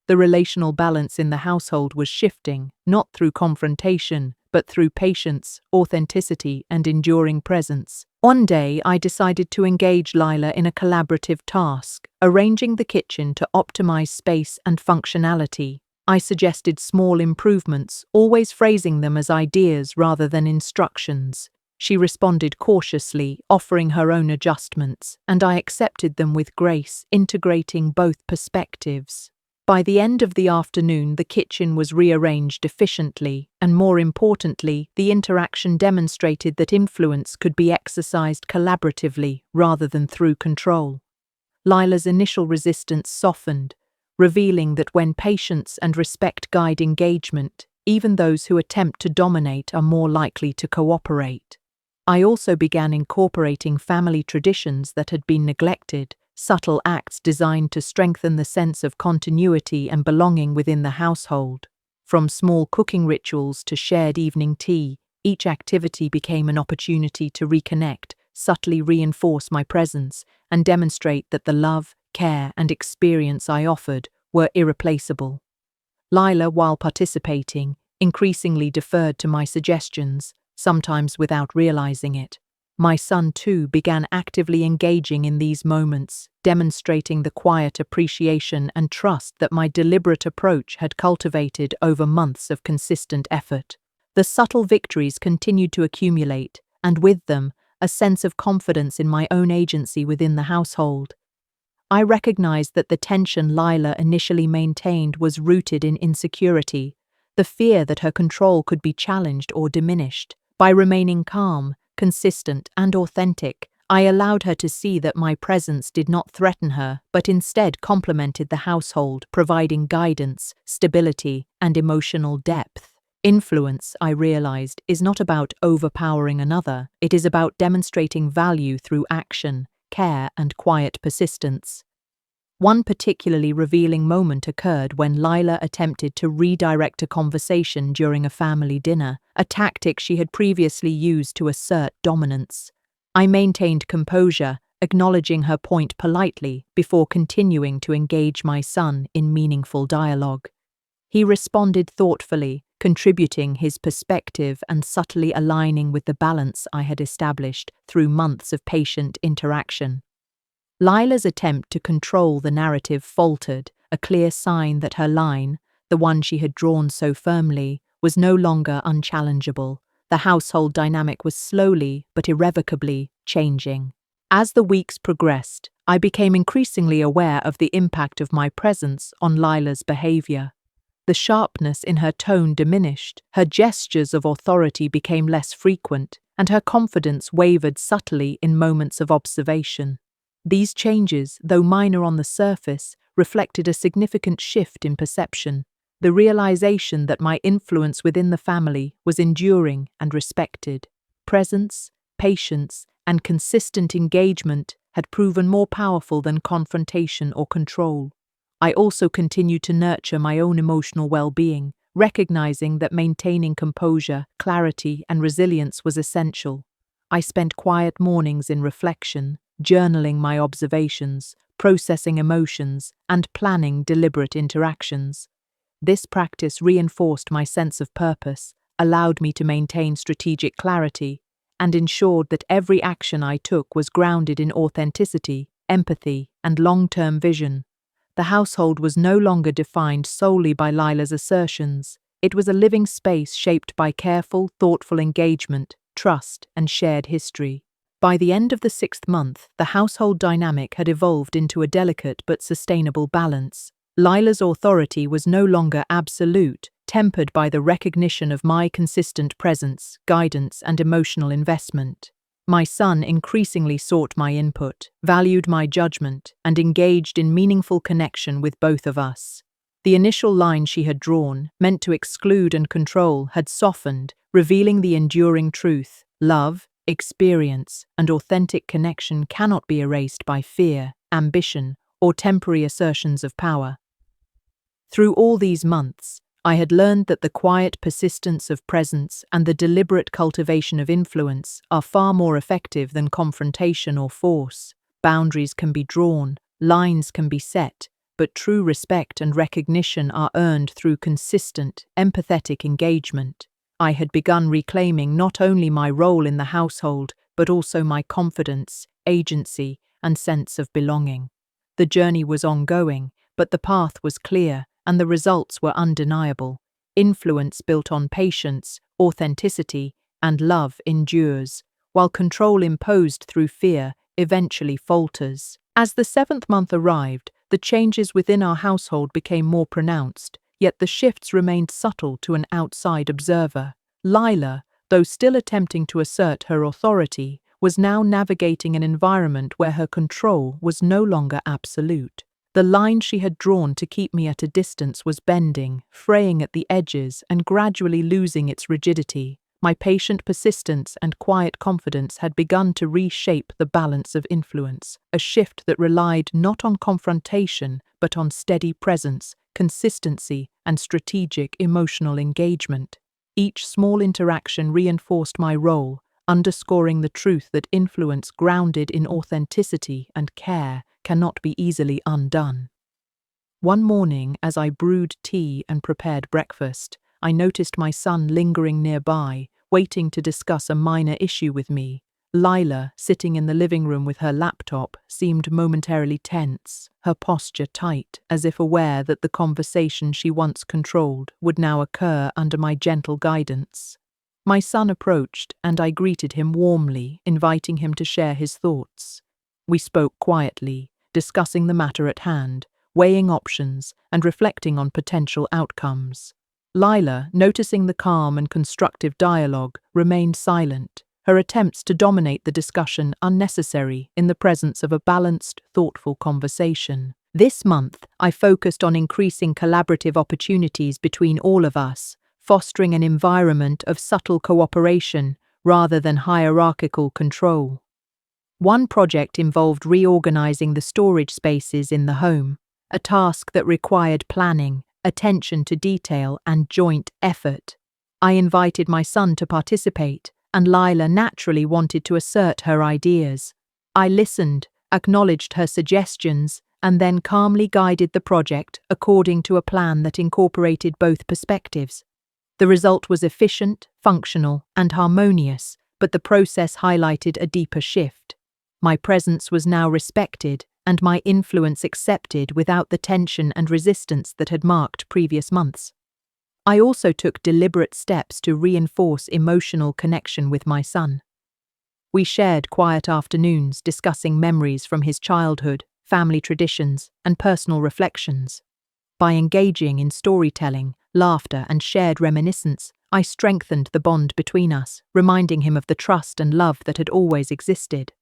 The relational balance in the household was shifting, not through confrontation, but through patience, authenticity, and enduring presence. One day, I decided to engage Lila in a collaborative task, arranging the kitchen to optimize space and functionality. I suggested small improvements, always phrasing them as ideas rather than instructions. She responded cautiously, offering her own adjustments, and I accepted them with grace, integrating both perspectives. By the end of the afternoon, the kitchen was rearranged efficiently, and more importantly, the interaction demonstrated that influence could be exercised collaboratively rather than through control. Lila's initial resistance softened, revealing that when patience and respect guide engagement, even those who attempt to dominate are more likely to cooperate. I also began incorporating family traditions that had been neglected, subtle acts designed to strengthen the sense of continuity and belonging within the household. From small cooking rituals to shared evening tea, each activity became an opportunity to reconnect, subtly reinforce my presence, and demonstrate that the love, care, and experience I offered were irreplaceable. Lila, while participating, increasingly deferred to my suggestions, sometimes without realizing it. My son, too, began actively engaging in these moments, demonstrating the quiet appreciation and trust that my deliberate approach had cultivated over months of consistent effort. The subtle victories continued to accumulate, and with them, a sense of confidence in my own agency within the household. I recognized that the tension Lila initially maintained was rooted in insecurity, the fear that her control could be challenged or diminished. By remaining calm, consistent, and authentic, I allowed her to see that my presence did not threaten her, but instead complemented the household, providing guidance, stability, and emotional depth. Influence, I realized, is not about overpowering another, it is about demonstrating value through action, care, and quiet persistence. One particularly revealing moment occurred when Lila attempted to redirect a conversation during a family dinner, a tactic she had previously used to assert dominance. I maintained composure, acknowledging her point politely before continuing to engage my son in meaningful dialogue. He responded thoughtfully, contributing his perspective and subtly aligning with the balance I had established through months of patient interaction. Lila's attempt to control the narrative faltered, a clear sign that her line, the one she had drawn so firmly, was no longer unchallengeable. The household dynamic was slowly but irrevocably changing. As the weeks progressed, I became increasingly aware of the impact of my presence on Lila's behavior. The sharpness in her tone diminished, her gestures of authority became less frequent, and her confidence wavered subtly in moments of observation. These changes, though minor on the surface, reflected a significant shift in perception, the realization that my influence within the family was enduring and respected. Presence, patience, and consistent engagement had proven more powerful than confrontation or control. I also continued to nurture my own emotional well-being, recognizing that maintaining composure, clarity, and resilience was essential. I spent quiet mornings in reflection, journaling my observations, processing emotions, and planning deliberate interactions. This practice reinforced my sense of purpose, allowed me to maintain strategic clarity, and ensured that every action I took was grounded in authenticity, empathy, and long-term vision. The household was no longer defined solely by Lila's assertions. It was a living space shaped by careful, thoughtful engagement, trust, and shared history. By the end of the 6th month, the household dynamic had evolved into a delicate but sustainable balance. Lila's authority was no longer absolute, tempered by the recognition of my consistent presence, guidance, and emotional investment. My son increasingly sought my input, valued my judgment, and engaged in meaningful connection with both of us. The initial line she had drawn, meant to exclude and control, had softened, revealing the enduring truth: love, experience, and authentic connection cannot be erased by fear, ambition, or temporary assertions of power. Through all these months, I had learned that the quiet persistence of presence and the deliberate cultivation of influence are far more effective than confrontation or force. Boundaries can be drawn, lines can be set, but true respect and recognition are earned through consistent, empathetic engagement. I had begun reclaiming not only my role in the household, but also my confidence, agency, and sense of belonging. The journey was ongoing, but the path was clear, and the results were undeniable. Influence built on patience, authenticity, and love endures, while control imposed through fear eventually falters. As the 7th month arrived, the changes within our household became more pronounced, yet the shifts remained subtle to an outside observer. Lila, though still attempting to assert her authority, was now navigating an environment where her control was no longer absolute. The line she had drawn to keep me at a distance was bending, fraying at the edges, and gradually losing its rigidity. My patient persistence and quiet confidence had begun to reshape the balance of influence, a shift that relied not on confrontation, but on steady presence, consistency, and strategic emotional engagement. Each small interaction reinforced my role, underscoring the truth that influence grounded in authenticity and care cannot be easily undone. One morning, as I brewed tea and prepared breakfast, I noticed my son lingering nearby, waiting to discuss a minor issue with me. Lila, sitting in the living room with her laptop, seemed momentarily tense, her posture tight, as if aware that the conversation she once controlled would now occur under my gentle guidance. My son approached, and I greeted him warmly, inviting him to share his thoughts. We spoke quietly, discussing the matter at hand, weighing options, and reflecting on potential outcomes. Lila, noticing the calm and constructive dialogue, remained silent, her attempts to dominate the discussion unnecessary in the presence of a balanced, thoughtful conversation. This month, I focused on increasing collaborative opportunities between all of us, fostering an environment of subtle cooperation rather than hierarchical control. One project involved reorganizing the storage spaces in the home, a task that required planning, attention to detail, and joint effort. I invited my son to participate, and Lila naturally wanted to assert her ideas. I listened, acknowledged her suggestions, and then calmly guided the project according to a plan that incorporated both perspectives. The result was efficient, functional, and harmonious, but the process highlighted a deeper shift. My presence was now respected, and my influence accepted without the tension and resistance that had marked previous months. I also took deliberate steps to reinforce emotional connection with my son. We shared quiet afternoons discussing memories from his childhood, family traditions, and personal reflections. By engaging in storytelling, laughter, and shared reminiscence, I strengthened the bond between us, reminding him of the trust and love that had always existed.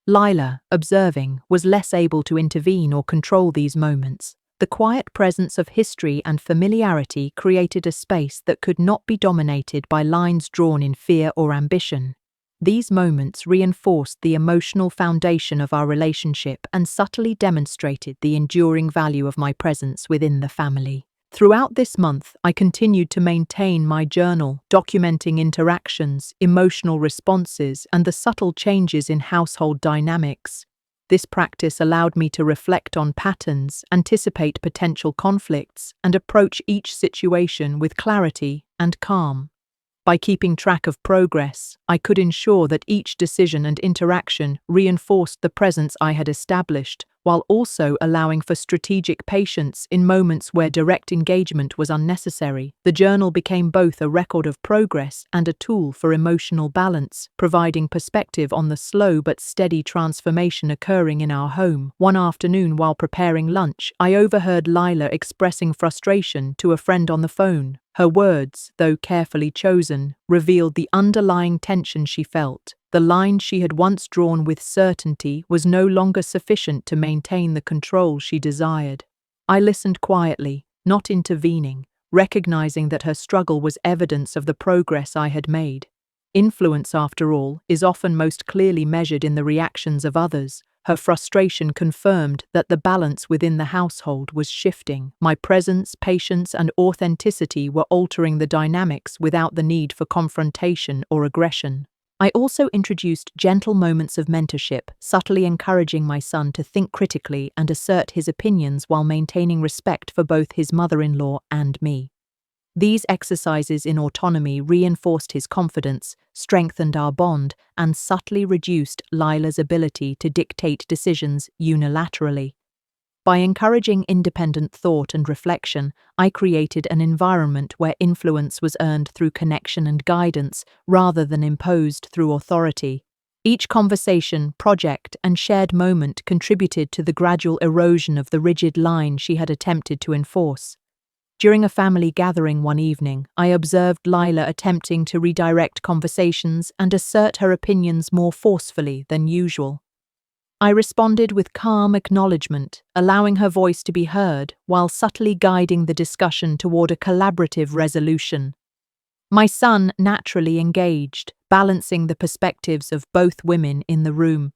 Lila, observing, was less able to intervene or control these moments. The quiet presence of history and familiarity created a space that could not be dominated by lines drawn in fear or ambition. These moments reinforced the emotional foundation of our relationship and subtly demonstrated the enduring value of my presence within the family. Throughout this month, I continued to maintain my journal, documenting interactions, emotional responses, and the subtle changes in household dynamics. This practice allowed me to reflect on patterns, anticipate potential conflicts, and approach each situation with clarity and calm. By keeping track of progress, I could ensure that each decision and interaction reinforced the presence I had established, while also allowing for strategic patience in moments where direct engagement was unnecessary. The journal became both a record of progress and a tool for emotional balance, providing perspective on the slow but steady transformation occurring in our home. One afternoon, while preparing lunch, I overheard Lila expressing frustration to a friend on the phone. Her words, though carefully chosen, revealed the underlying tension she felt. The line she had once drawn with certainty was no longer sufficient to maintain the control she desired. I listened quietly, not intervening, recognizing that her struggle was evidence of the progress I had made. Influence, after all, is often most clearly measured in the reactions of others. Her frustration confirmed that the balance within the household was shifting. My presence, patience, and authenticity were altering the dynamics without the need for confrontation or aggression. I also introduced gentle moments of mentorship, subtly encouraging my son to think critically and assert his opinions while maintaining respect for both his mother-in-law and me. These exercises in autonomy reinforced his confidence, strengthened our bond, and subtly reduced Lila's ability to dictate decisions unilaterally. By encouraging independent thought and reflection, I created an environment where influence was earned through connection and guidance rather than imposed through authority. Each conversation, project, and shared moment contributed to the gradual erosion of the rigid line she had attempted to enforce. During a family gathering one evening, I observed Lila attempting to redirect conversations and assert her opinions more forcefully than usual. I responded with calm acknowledgement, allowing her voice to be heard while subtly guiding the discussion toward a collaborative resolution. My son naturally engaged, balancing the perspectives of both women in the room.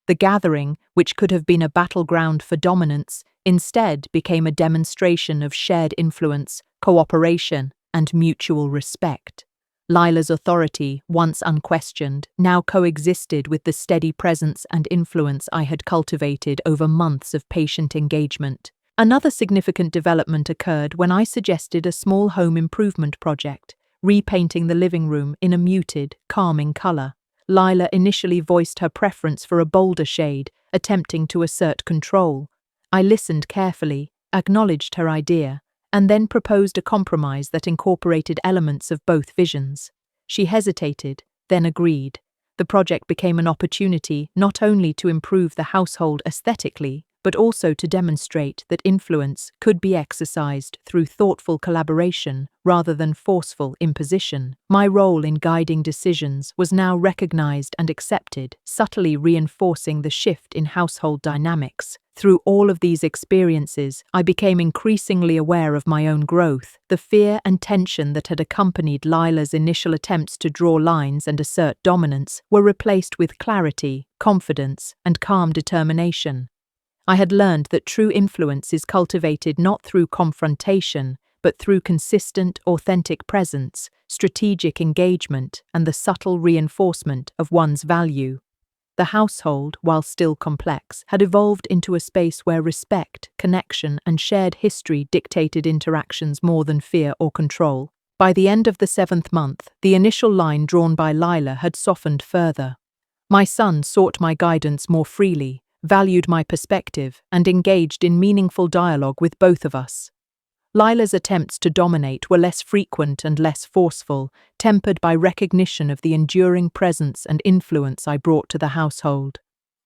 The gathering, which could have been a battleground for dominance, instead became a demonstration of shared influence, cooperation, and mutual respect. Lila's authority, once unquestioned, now coexisted with the steady presence and influence I had cultivated over months of patient engagement. Another significant development occurred when I suggested a small home improvement project, repainting the living room in a muted, calming color. Lila initially voiced her preference for a bolder shade, attempting to assert control. I listened carefully, acknowledged her idea, and then proposed a compromise that incorporated elements of both visions. She hesitated, then agreed. The project became an opportunity not only to improve the household aesthetically, but also to demonstrate that influence could be exercised through thoughtful collaboration rather than forceful imposition. My role in guiding decisions was now recognized and accepted, subtly reinforcing the shift in household dynamics. Through all of these experiences, I became increasingly aware of my own growth. The fear and tension that had accompanied Lila's initial attempts to draw lines and assert dominance were replaced with clarity, confidence, and calm determination. I had learned that true influence is cultivated not through confrontation, but through consistent, authentic presence, strategic engagement, and the subtle reinforcement of one's value. The household, while still complex, had evolved into a space where respect, connection, and shared history dictated interactions more than fear or control. By the end of the 7th month, the initial line drawn by Lila had softened further. My son sought my guidance more freely, valued my perspective, and engaged in meaningful dialogue with both of us. Lila's attempts to dominate were less frequent and less forceful, tempered by recognition of the enduring presence and influence I brought to the household.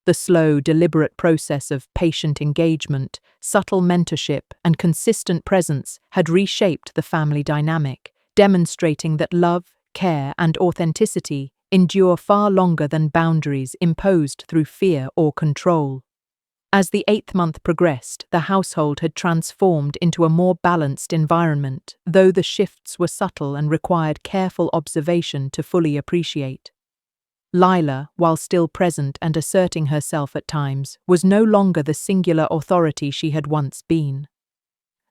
The slow, deliberate process of patient engagement, subtle mentorship, and consistent presence had reshaped the family dynamic, demonstrating that love, care, and authenticity endure far longer than boundaries imposed through fear or control. As the 8th month progressed, the household had transformed into a more balanced environment, though the shifts were subtle and required careful observation to fully appreciate. Lila, while still present and asserting herself at times, was no longer the singular authority she had once been.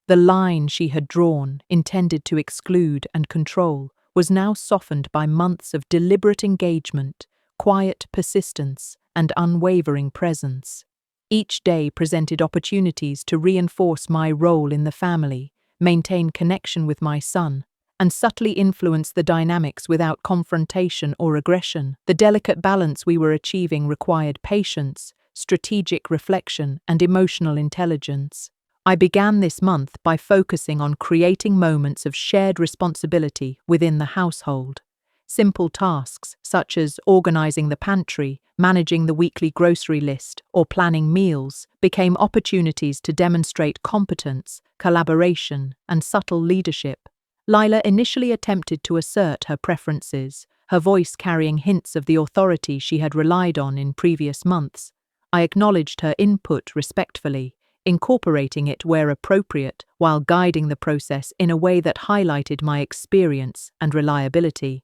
The line she had drawn, intended to exclude and control, was now softened by months of deliberate engagement, quiet persistence, and unwavering presence. Each day presented opportunities to reinforce my role in the family, maintain connection with my son, and subtly influence the dynamics without confrontation or aggression. The delicate balance we were achieving required patience, strategic reflection, and emotional intelligence. I began this month by focusing on creating moments of shared responsibility within the household. Simple tasks such as organizing the pantry, managing the weekly grocery list, or planning meals became opportunities to demonstrate competence, collaboration, and subtle leadership. Lila initially attempted to assert her preferences, her voice carrying hints of the authority she had relied on in previous months. I acknowledged her input respectfully, incorporating it where appropriate while guiding the process in a way that highlighted my experience and reliability.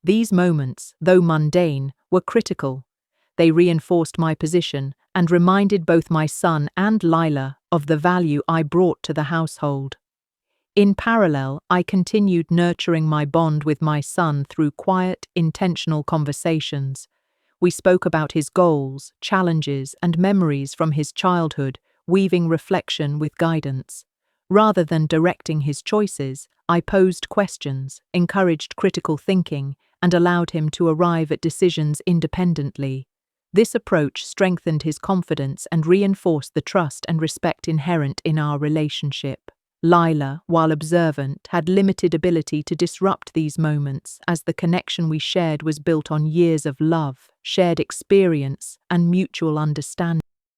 These moments, though mundane, were critical. They reinforced my position and reminded both my son and Lila of the value I brought to the household. In parallel, I continued nurturing my bond with my son through quiet, intentional conversations. We spoke about his goals, challenges, and memories from his childhood, weaving reflection with guidance. Rather than directing his choices, I posed questions, encouraged critical thinking, and allowed him to arrive at decisions independently. This approach strengthened his confidence and reinforced the trust and respect inherent in our relationship. Lila, while observant, had limited ability to disrupt these moments, as the connection we shared was built on years of love, shared experience, and mutual understanding.